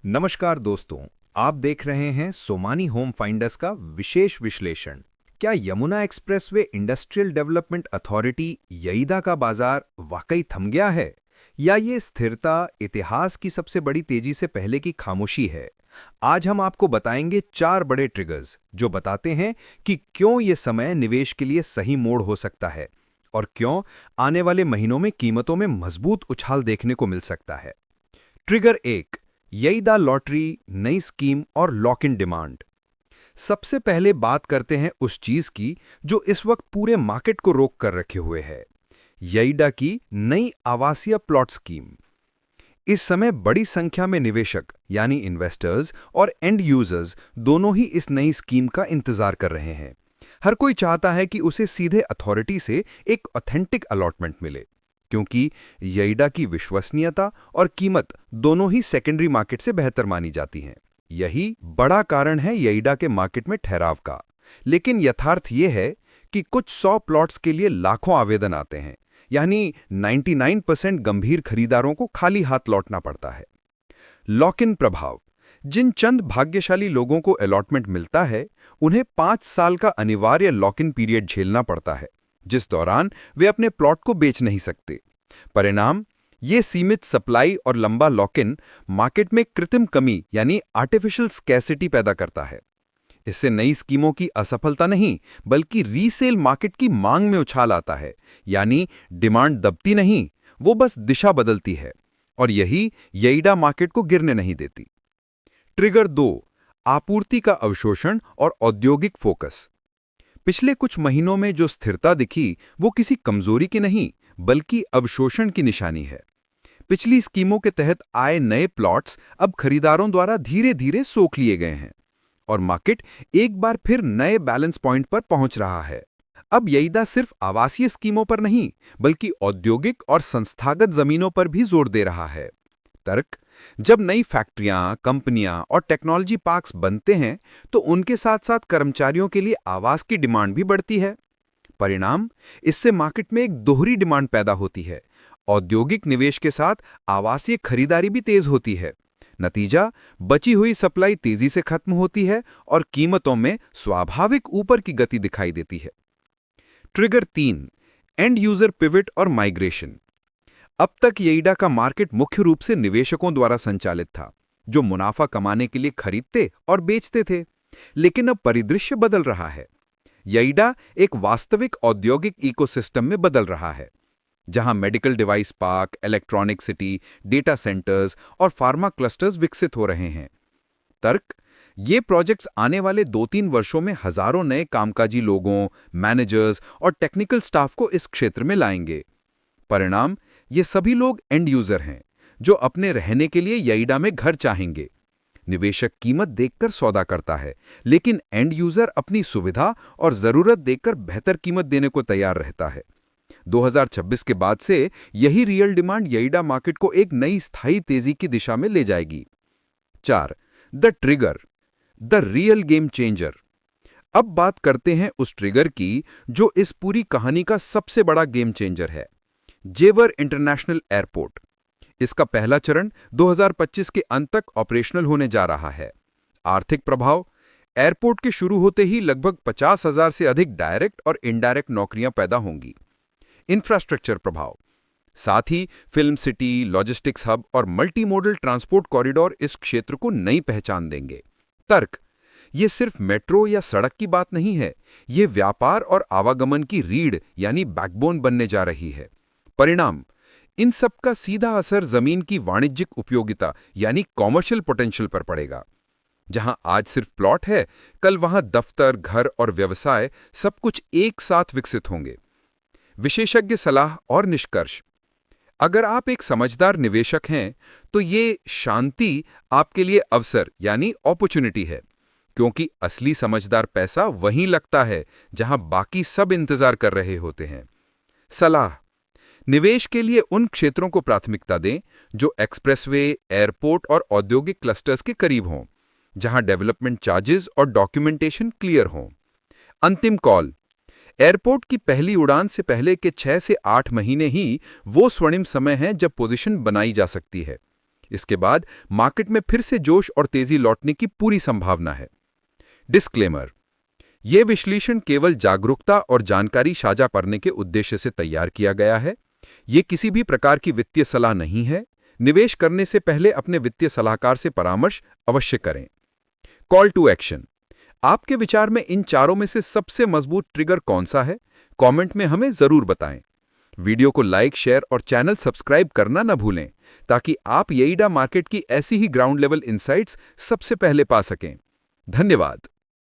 नमस्कार दोस्तों, आप देख रहे हैं सोमानी होम फाइंडर्स का विशेष विश्लेषण। क्या Yamuna expressway industrial development authority YEIDA का बाजार वाकई थम गया है, या ये स्थिरता इतिहास की सबसे बड़ी तेजी से पहले की खामोशी है? आज हम आपको बताएंगे 4 बड़े ट्रिगर्स जो बताते हैं कि क्यों ये समय निवेश के लिए सही मोड़ हो सकता है और क्यों आने वाले महीनों में कीमतों में मजबूत उछाल देखने को मिल सकता है। ट्रिगर 1, यईदा लॉटरी, नई स्कीम और लॉक इन डिमांड। सबसे पहले बात करते हैं उस चीज की जो इस वक्त पूरे मार्केट को रोक कर रखे हुए है, यईदा की नई आवासीय प्लॉट स्कीम। इस समय बड़ी संख्या में निवेशक यानी इन्वेस्टर्स और एंड यूजर्स दोनों ही इस नई स्कीम का इंतजार कर रहे हैं। हर कोई चाहता है कि उसे सीधे अथॉरिटी से एक ऑथेंटिक अलॉटमेंट मिले, क्योंकि यईदा की विश्वसनीयता और कीमत दोनों ही सेकेंडरी मार्केट से बेहतर मानी जाती हैं। यही बड़ा कारण है यईदा के मार्केट में ठहराव का। लेकिन यथार्थ ये है कि कुछ 100 प्लॉट्स के लिए लाखों आवेदन आते हैं, यानी 99% गंभीर खरीदारों को खाली हाथ लौटना पड़ता है। लॉक इन प्रभाव। जिन चंद भाग्यशाली लोगों को अलॉटमेंट मिलता है, उन्हें 5 साल का अनिवार्य लॉक इन पीरियड झेलना पड़ता है, जिस दौरान वे अपने प्लॉट को बेच नहीं सकते। परिणाम, ये सीमित सप्लाई और लंबा लॉक इन मार्केट में कृत्रिम कमी यानी आर्टिफिशियल स्कैसिटी पैदा करता है। इससे नई स्कीमों की असफलता नहीं, बल्कि रीसेल मार्केट की मांग में उछाल आता है, यानी डिमांड दबती नहीं, वो बस दिशा बदलती है, और यही यईदा मार्केट को गिरने नहीं देती। ट्रिगर 2, आपूर्ति का अवशोषण और औद्योगिक फोकस। पिछले कुछ महीनों में जो स्थिरता दिखी, वो किसी कमजोरी की नहीं, बल्कि अवशोषण की निशानी है। पिछली स्कीमों के तहत आए नए प्लॉट्स अब खरीदारों द्वारा धीरे धीरे सोख लिए गए हैं, और मार्केट एक बार फिर नए बैलेंस पॉइंट पर पहुंच रहा है। अब यईदा सिर्फ आवासीय स्कीमों पर नहीं, बल्कि औद्योगिक और संस्थागत जमीनों पर भी जोर दे रहा है। तर्क, जब नई फैक्ट्रियां, कंपनियां और टेक्नोलॉजी पार्क्स बनते हैं, तो उनके साथ साथ कर्मचारियों के लिए आवास की डिमांड भी बढ़ती है। परिणाम, इससे मार्केट में एक दोहरी डिमांड पैदा होती है। औद्योगिक निवेश के साथ आवासीय खरीदारी भी तेज होती है। नतीजा, बची हुई सप्लाई तेजी से खत्म होती है और कीमतों में स्वाभाविक ऊपर की गति दिखाई देती है। ट्रिगर 3, एंड यूजर पिवट और माइग्रेशन। अब तक यईदा का मार्केट मुख्य रूप से निवेशकों द्वारा संचालित था, जो मुनाफा कमाने के लिए खरीदते और बेचते थे। लेकिन अब परिदृश्य बदल रहा है। यईदा एक वास्तविक औद्योगिक इकोसिस्टम में बदल रहा है, जहां medical device park, electronic city, data centres और फार्मा क्लस्टर्स विकसित हो रहे हैं। तर्क, ये प्रोजेक्ट्स आने वाले 2-3 वर्षों में हजारों नए कामकाजी लोगों, मैनेजर्स और टेक्निकल स्टाफ को इस क्षेत्र में लाएंगे। परिणाम, ये सभी लोग एंड यूजर हैं, जो अपने रहने के लिए यईदा में घर चाहेंगे। निवेशक कीमत देखकर सौदा करता है, लेकिन एंड यूजर अपनी सुविधा और जरूरत देखकर बेहतर कीमत देने को तैयार रहता है। 2026 के बाद से यही रियल डिमांड यईदा मार्केट को एक नई स्थायी तेजी की दिशा में ले जाएगी। 4, the trigger, the real game changer. अब बात करते हैं उस ट्रिगर की जो इस पूरी कहानी का सबसे बड़ा गेम चेंजर है, जेवर इंटरनेशनल एयरपोर्ट। इसका पहला चरण 2025 के अंत तक ऑपरेशनल होने जा रहा है। आर्थिक प्रभाव, एयरपोर्ट के शुरू होते ही लगभग 50,000 से अधिक डायरेक्ट और इनडायरेक्ट नौकरियां पैदा होंगी। इंफ्रास्ट्रक्चर प्रभाव, साथ ही फिल्म सिटी, लॉजिस्टिक्स हब और मल्टी मोडल ट्रांसपोर्ट कॉरिडोर इस क्षेत्र को नई पहचान देंगे। तर्क, ये सिर्फ मेट्रो या सड़क की बात नहीं है, ये व्यापार और आवागमन की रीढ़ यानी बैकबोन बनने जा रही है। परिणाम, इन सब का सीधा असर जमीन की वाणिज्यिक उपयोगिता यानी कॉमर्शियल पोटेंशियल पर पड़ेगा। जहां आज सिर्फ प्लॉट है, कल वहां दफ्तर, घर और व्यवसाय सब कुछ एक साथ विकसित होंगे। विशेषज्ञ सलाह और निष्कर्ष। अगर आप एक समझदार निवेशक हैं, तो ये शांति आपके लिए अवसर यानी अपॉर्चुनिटी है, क्योंकि असली समझदार पैसा वहीं लगता है जहां बाकी सब इंतजार कर रहे होते हैं। सलाह, निवेश के लिए उन क्षेत्रों को प्राथमिकता दें जो एक्सप्रेसवे, एयरपोर्ट और औद्योगिक क्लस्टर्स के करीब हों, जहां डेवलपमेंट चार्जेस और डॉक्यूमेंटेशन क्लियर हों। अंतिम कॉल, एयरपोर्ट की पहली उड़ान से पहले के 6 से 8 महीने ही वो स्वर्णिम समय है जब पोजीशन बनाई जा सकती है। इसके बाद मार्केट में फिर से जोश और तेजी लौटने की पूरी संभावना है। डिस्क्लेमर: यह विश्लेषण केवल जागरूकता और जानकारी साझा करने के उद्देश्य से तैयार किया गया है। यह किसी भी प्रकार की वित्तीय सलाह नहीं है। निवेश करने से पहले अपने वित्तीय सलाहकार से परामर्श अवश्य करें। कॉल टू एक्शन: आपके विचार में इन चारों में से सबसे मजबूत ट्रिगर कौन सा है? कमेंट में हमें जरूर बताएं। वीडियो को लाइक, शेयर और चैनल सब्सक्राइब करना न भूलें, ताकि आप येईडा मार्केट की ऐसी ही ग्राउंड लेवल इनसाइट्स सबसे पहले पा सकें। धन्यवाद।